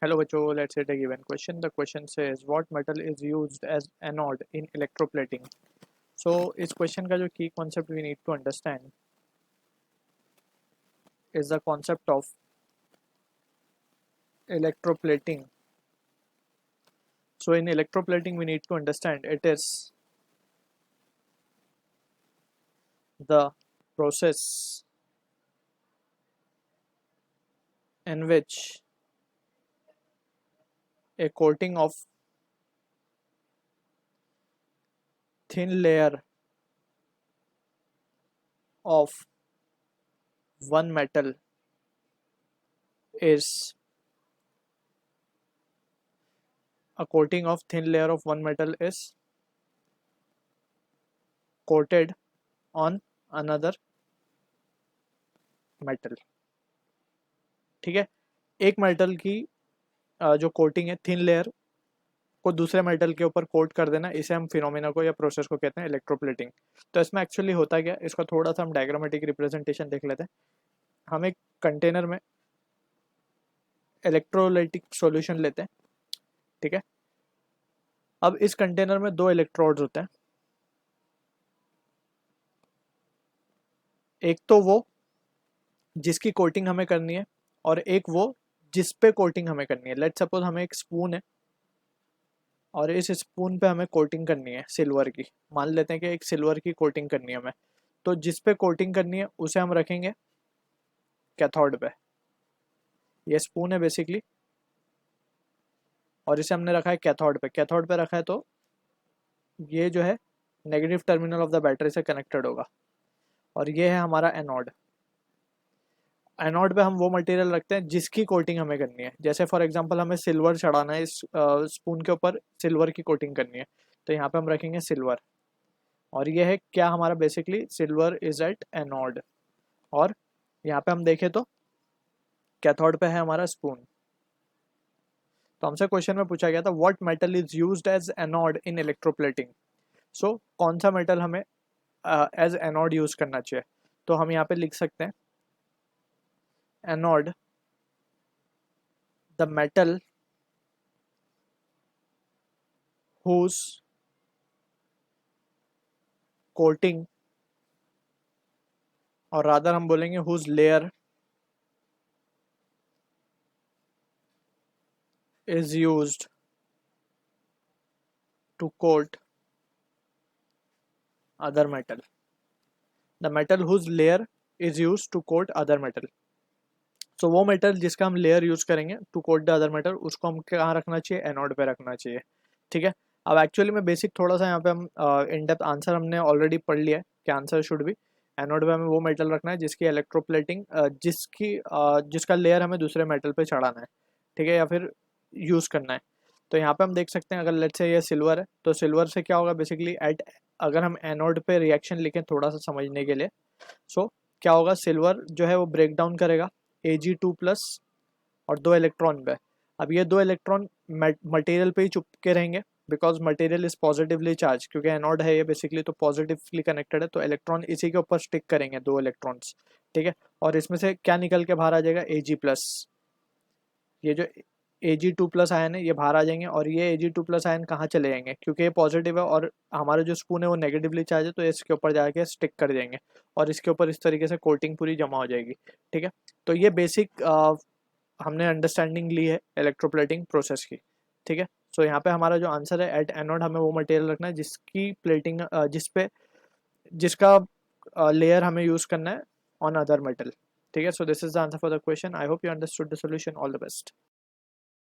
Hello बच्चों, let's hit a given question. The question says what metal is used as anode in electroplating. So इस question का जो key concept we need to understand is the concept of electroplating. So in electroplating we need to understand it is the process in which a coating of thin layer of one metal is a coating of thin layer of one metal is coated on another metal. ठीक है, एक metal की जो coating है thin layer को दूसरे metal के ऊपर कोट कर देना, इसे हम फिनोमेना को या प्रोसेस को कहते हैं इलेक्ट्रोप्लेटिंग. तो इसमें एक्चुअली होता क्या है, इसका थोड़ा सा हम डायग्रामेटिक रिप्रेजेंटेशन देख लेते हैं. हम एक कंटेनर में इलेक्ट्रोलाइटिक सॉल्यूशन लेते हैं. ठीक है, अब इस कंटेनर में दो इलेक्ट्रोड्स होते हैं. एक तो वो जिसकी कोटिंग हमें करनी है और एक वो जिस पे कोटिंग हमें करनी है. लेट्स सपोज हमें एक स्पून है और इस स्पून पे हमें कोटिंग करनी है सिल्वर की. मान लेते हैं कि एक सिल्वर की कोटिंग करनी है हमें. तो जिस पे कोटिंग करनी है उसे हम रखेंगे कैथोड पे. ये स्पून है बेसिकली और इसे हमने रखा है कैथोड पे. कैथोड पे रखा है तो ये जो है negative terminal of the battery से कनेक्टेड होगा और ये है हमारा एनोड. एनोड पे हम वो मटेरियल रखते हैं जिसकी कोटिंग हमें करनी है. जैसे फॉर एग्जांपल हमें सिल्वर चढ़ाना है, इस स्पून के ऊपर सिल्वर की कोटिंग करनी है तो यहाँ पे हम रखेंगे सिल्वर. और ये है क्या हमारा basically silver is at anode. और यहाँ पे हम देखें तो कैथोड पे है हमारा स्पून. तो हमसे क्वेश्चन में पूछा गया था what metal is used as anode in electroplating. So कौन सा मेटल हमें एज एनोड यूज करना चाहिए. तो हम यहाँ पे लिख सकते हैं anode the metal whose coating और रादर हम बोलेंगे whose layer is used to coat other metal. The metal whose layer is used to coat other metal. So वो मेटल जिसका हम लेयर यूज करेंगे to coat the other metal उसको हम कहाँ रखना चाहिए, एनोड पे रखना चाहिए. ठीक है, अब एक्चुअली में बेसिक थोड़ा सा यहाँ पे हम इन डेप्थ आंसर हमने ऑलरेडी पढ़ लिया है कि आंसर शुड भी एनोड पे हमें वो मेटल रखना है जिसकी इलेक्ट्रोप्लेटिंग जिसका लेयर हमें दूसरे मेटल पे चढ़ाना है. ठीक है, या फिर यूज करना है. तो यहाँ पे हम देख सकते हैं अगर लेट्स से ये सिल्वर है तो सिल्वर से क्या होगा बेसिकली एट, अगर हम एनोड पे रिएक्शन लिखें थोड़ा सा समझने के लिए. सो क्या होगा, सिल्वर जो है वो ब्रेक डाउन करेगा Ag2+ और दो इलेक्ट्रॉन पे. अब ये दो इलेक्ट्रॉन मटेरियल पे ही चुपके रहेंगे because material is positively charge, क्योंकि एनोड है ये बेसिकली तो पॉजिटिवली कनेक्टेड है. तो इलेक्ट्रॉन इसी के ऊपर स्टिक करेंगे, दो इलेक्ट्रॉन्स. ठीक है, और इसमें से क्या निकल के बाहर आ जाएगा Ag+. ये जो Ag2+ आयन है ये बाहर आ जाएंगे और ये Ag2+ आयन कहाँ चले जाएंगे, क्योंकि ये पॉजिटिव है और हमारा जो स्पून है वो नेगेटिवली चार्ज है तो इसके ऊपर जाके स्टिक कर जाएंगे और इसके ऊपर इस तरीके से कोटिंग पूरी जमा हो जाएगी. ठीक है, तो ये बेसिक हमने अंडरस्टैंडिंग ली है इलेक्ट्रोप्लेटिंग प्रोसेस की. ठीक है, सो यहाँ पे हमारा जो आंसर है एट एनोड हमें वो मटेरियल रखना है जिसकी प्लेटिंग जिसका लेयर हमें यूज करना है ऑन अदर मेटल. ठीक है, so this is the answer for the question. I hope you understood the solution. All the best.